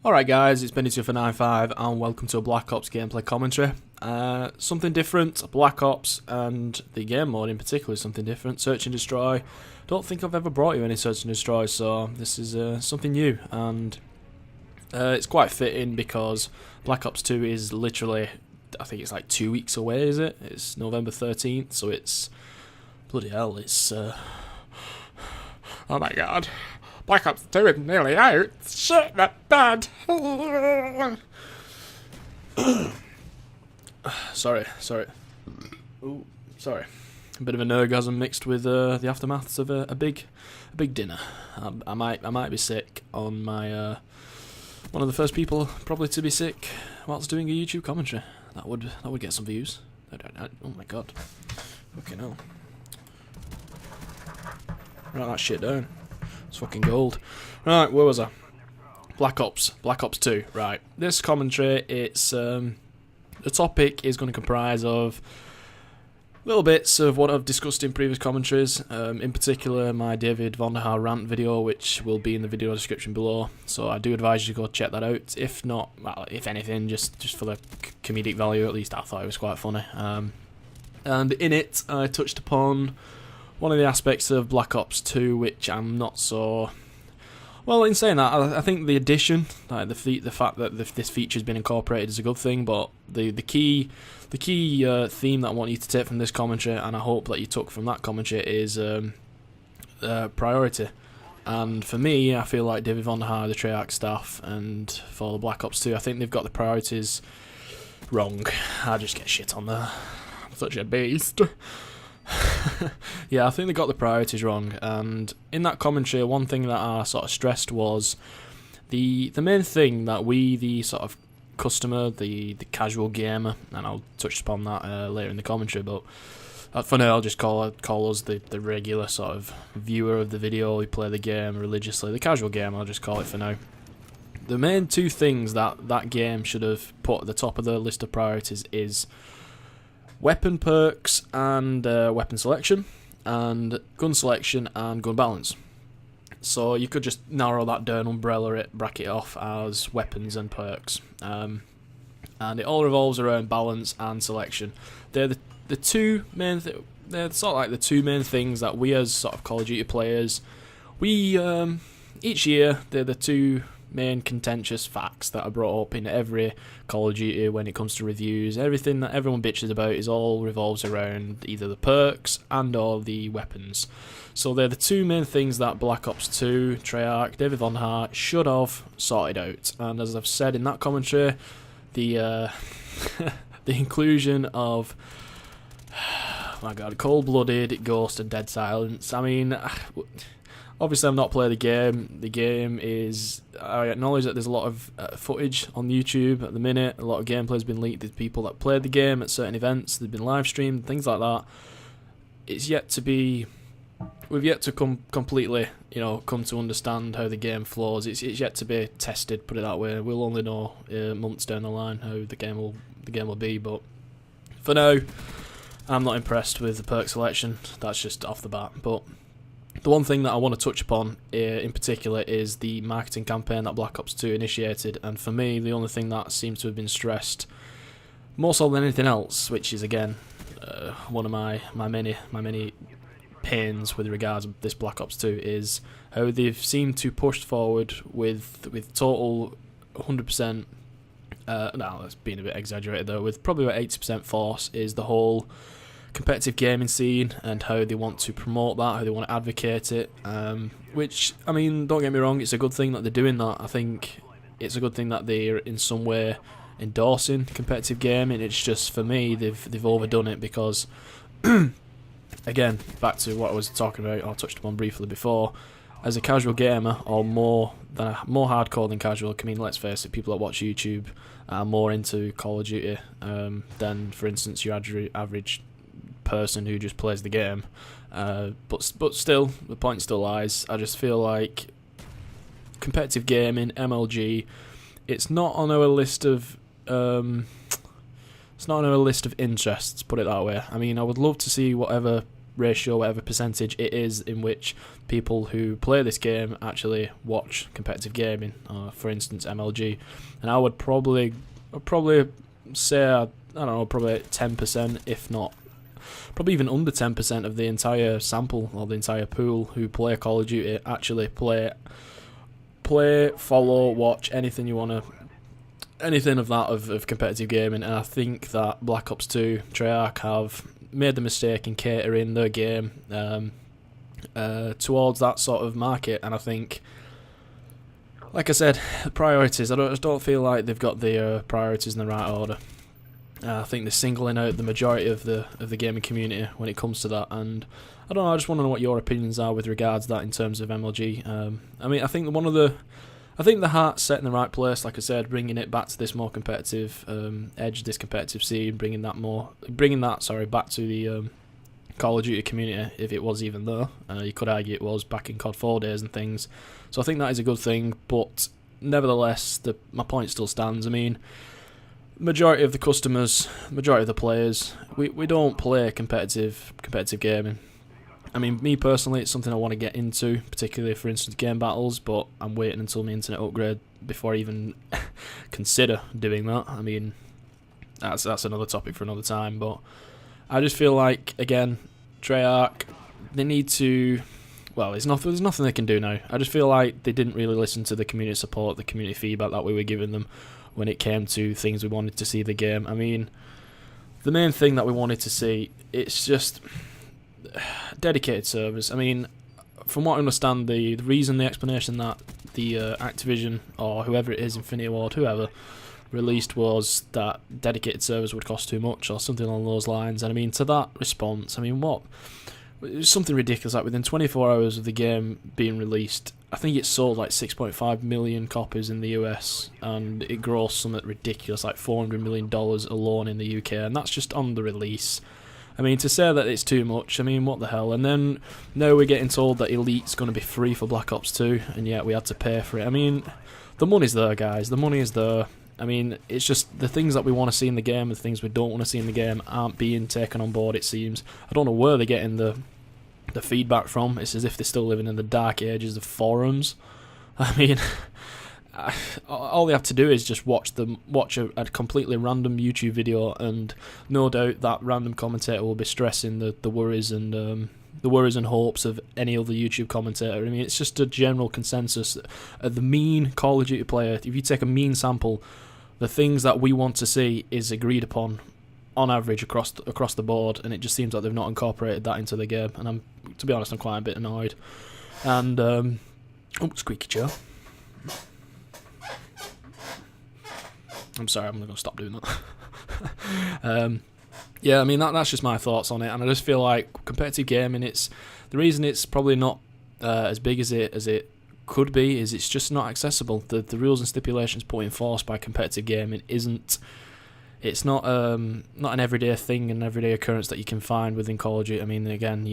Alright guys, it's Benny2495 and welcome to a Black Ops gameplay commentary. Something different, Black Ops and the game mode in particular is something different. Search and Destroy. Don't think I've ever brought you any Search and Destroy, so this is something new, and it's quite fitting because Black Ops 2 is literally, I think it's like 2 weeks away, is it? It's November 13th, so it's, bloody hell, it's, oh my god. Black Ops 2 is nearly out. Shit, that's bad. sorry. Ooh, sorry. A bit of an orgasm mixed with the aftermaths of a big dinner. I might be sick on my one of the first people probably to be sick whilst doing a YouTube commentary. That would get some views. Oh my god. Fucking hell. Write that shit down. It's fucking gold. Right, where was I? Black Ops 2. Right. This commentary, it's the topic is going to comprise of little bits of what I've discussed in previous commentaries. In particular, my David Vonderhaar rant video, which will be in the video description below. So I do advise you to go check that out. If not, well, if anything, just for the comedic value, at least I thought it was quite funny. And in it, I touched upon one of the aspects of Black Ops 2, which I'm not so... Well, in saying that, I think the addition, like the fact that this feature's been incorporated is a good thing, but the key theme that I want you to take from this commentary, and I hope that you took from that commentary, is priority. And for me, I feel like David Vonderhaar, the Treyarch staff, and for the Black Ops 2, I think they've got the priorities wrong. I just get shit on there. I'm such a beast. Yeah, I think they got the priorities wrong, and in that commentary, one thing that I sort of stressed was the main thing that we, the sort of customer, the casual gamer, and I'll touch upon that later in the commentary, but for now I'll just call us the regular sort of viewer of the video, who play the game religiously, the casual gamer, I'll just call it for now. The main two things that game should have put at the top of the list of priorities is weapon perks and weapon selection, and gun selection and gun balance. So you could just narrow that down, umbrella it, bracket it off as weapons and perks. And it all revolves around balance and selection. They're the two main they're sort of like the two main things that we as sort of Call of Duty players, we each year they're the two main contentious facts that are brought up in every Call of Duty when it comes to reviews. Everything that everyone bitches about is all revolves around either the perks and or the weapons. So they're the two main things that Black Ops 2, Treyarch, David Vonderhaar should have sorted out. And as I've said in that commentary, the the inclusion of my god, cold-blooded, ghost and dead silence. I mean, obviously, I've not played the game. The game is... I acknowledge that there's a lot of footage on YouTube at the minute. A lot of gameplay has been leaked. There's people that played the game at certain events. They've been live streamed, things like that. It's yet to be... We've yet to completely, come to understand how the game flows. It's yet to be tested, put it that way. We'll only know months down the line how the game will be. But for now, I'm not impressed with the perk selection. That's just off the bat. But the one thing that I want to touch upon in particular is the marketing campaign that Black Ops 2 initiated, and for me the only thing that seems to have been stressed more so than anything else, which is again one of my many pains with regards to this Black Ops 2, is how they've seemed to push forward with total 100%, no, that's being a bit exaggerated though, with probably about 80% force, is the whole competitive gaming scene and how they want to promote that, how they want to advocate it, which, I mean, don't get me wrong, it's a good thing that they're doing that. I think it's a good thing that they're in some way endorsing competitive gaming. It's just, for me, they've overdone it because again, back to what I was talking about, or touched upon briefly before, as a casual gamer, or more hardcore than casual, I mean, let's face it, people that watch YouTube are more into Call of Duty than, for instance, your average person who just plays the game, but still, the point still lies. I just feel like competitive gaming, MLG, it's not on our list of interests, put it that way. I mean, I would love to see whatever ratio, whatever percentage it is in which people who play this game actually watch competitive gaming, for instance MLG. And I would probably say, I don't know, probably 10%, if not probably even under 10% of the entire sample or the entire pool who play Call of Duty actually play, follow, watch, anything you want to, anything of that of competitive gaming. And I think that Black Ops 2 Treyarch have made the mistake in catering their game towards that sort of market. And I think, like I said, priorities, I just don't feel like they've got the priorities in the right order. I think they're singling out the majority of the gaming community when it comes to that, and I don't know, I just want to know what your opinions are with regards to that in terms of MLG. I mean, I think the heart's set in the right place, like I said, bringing it back to this more competitive edge, this competitive scene, bringing that back to the Call of Duty community, if it was even there. You could argue it was back in COD 4 days and things, so I think that is a good thing, but nevertheless, my point still stands. I mean, majority of the customers, majority of the players, we don't play competitive gaming. I mean, me personally, it's something I want to get into, particularly for instance game battles, but I'm waiting until my internet upgrade before I even consider doing that. I mean, that's another topic for another time, but I just feel like, again, Treyarch, they need to, well, there's nothing they can do now. I just feel like they didn't really listen to the community support, the community feedback that we were giving them when it came to things we wanted to see the game. I mean, the main thing that we wanted to see, it's just dedicated servers. I mean, from what I understand, the reason, the explanation that the Activision, or whoever it is, Infinity Ward, whoever, released was that dedicated servers would cost too much, or something along those lines. And I mean, to that response, I mean, what? It was something ridiculous, like within 24 hours of the game being released, I think it sold like 6.5 million copies in the US, and it grossed something ridiculous, like $400 million alone in the UK, and that's just on the release. I mean, to say that it's too much, I mean, what the hell? And then now we're getting told that Elite's going to be free for Black Ops 2, and yet we had to pay for it. I mean, the money's there, guys. The money is there. I mean, it's just the things that we want to see in the game, the things we don't want to see in the game aren't being taken on board, it seems. I don't know where they're getting the feedback from. It's as if they're still living in the dark ages of forums. I mean, all they have to do is just watch a completely random YouTube video, and no doubt that random commentator will be stressing the worries and hopes of any other YouTube commentator. I mean, it's just a general consensus. The mean Call of Duty player, if you take a mean sample, the things that we want to see is agreed upon on average across the board, and it just seems like they've not incorporated that into the game. And to be honest, I'm quite a bit annoyed. And squeaky chair. I'm sorry, I'm going to stop doing that. Yeah, I mean, that's just my thoughts on it, and I just feel like competitive gaming, it's the reason it's probably not as big as it could be is it's just not accessible. The rules and stipulations put in force by competitive gaming it's not an everyday thing, an everyday occurrence that you can find within Call of Duty. I mean, again,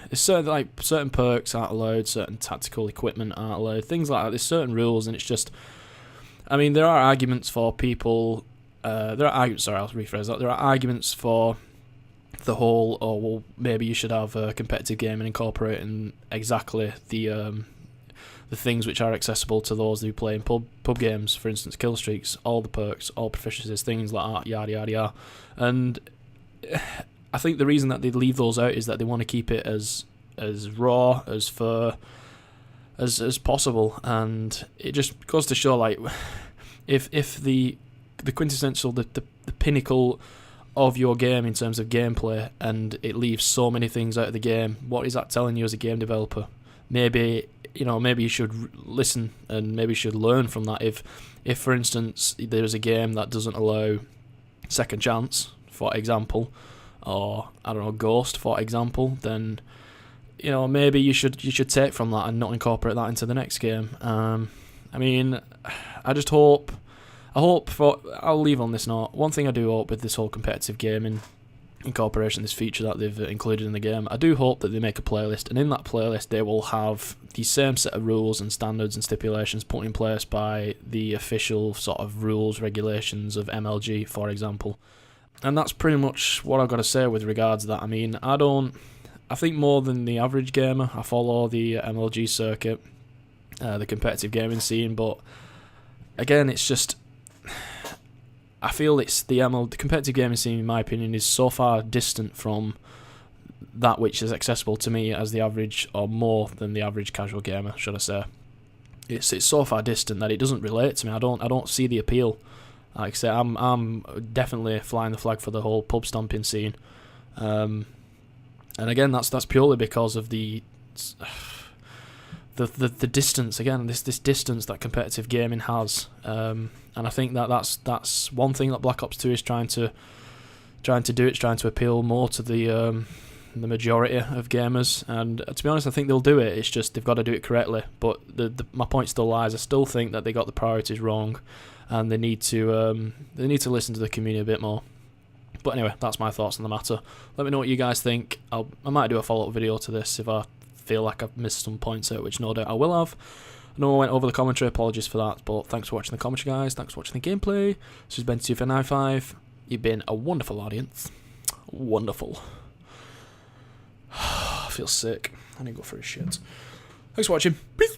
there's certain perks aren't allowed, certain tactical equipment aren't allowed, things like that. There's certain rules, and it's just, I mean, there are arguments for people. I'll rephrase that. There are arguments for the whole, well, maybe you should have competitive gaming incorporating exactly the things which are accessible to those who play in pub games, for instance, kill streaks, all the perks, all proficiencies, things like that, yada yada yada. And I think the reason that they leave those out is that they want to keep it as raw, as fair as possible, and it just goes to show, like, if the quintessential, the pinnacle of your game in terms of gameplay, and it leaves so many things out of the game, what is that telling you as a game developer? Maybe you should listen, and maybe you should learn from that. If for instance there's a game that doesn't allow second chance, for example, or I don't know, Ghost, for example, then maybe you should take from that and not incorporate that into the next game. I mean, I'll leave on this note. One thing I do hope with this whole competitive gaming incorporation, this feature that they've included in the game, I do hope that they make a playlist, and in that playlist they will have the same set of rules and standards and stipulations put in place by the official sort of rules, regulations of MLG, for example. And that's pretty much what I've got to say with regards to that. I mean, I think more than the average gamer. I follow the MLG circuit, the competitive gaming scene, but again, it's just, I feel it's the competitive gaming scene, in my opinion, is so far distant from that which is accessible to me as the average, or more than the average casual gamer, should I say. It's so far distant that it doesn't relate to me. I don't see the appeal. Like I say, I'm definitely flying the flag for the whole pub stomping scene, and again, that's purely because of the distance. Again, this distance that competitive gaming has, and I think that's one thing that Black Ops 2 is trying to do. It's trying to appeal more to the majority of gamers, and to be honest, I think they'll do it. It's just they've got to do it correctly. But my point still lies. I still think that they got the priorities wrong, and they need to listen to the community a bit more. But anyway, that's my thoughts on the matter. Let me know what you guys think. I might do a follow-up video to this if I feel like I've missed some points out, which no doubt I will have. I know I went over the commentary, apologies for that, but thanks for watching the commentary, guys. Thanks for watching the gameplay. This has been 295. You've been a wonderful audience. Wonderful. I feel sick. I need to go for a shit. Thanks for watching. Peace.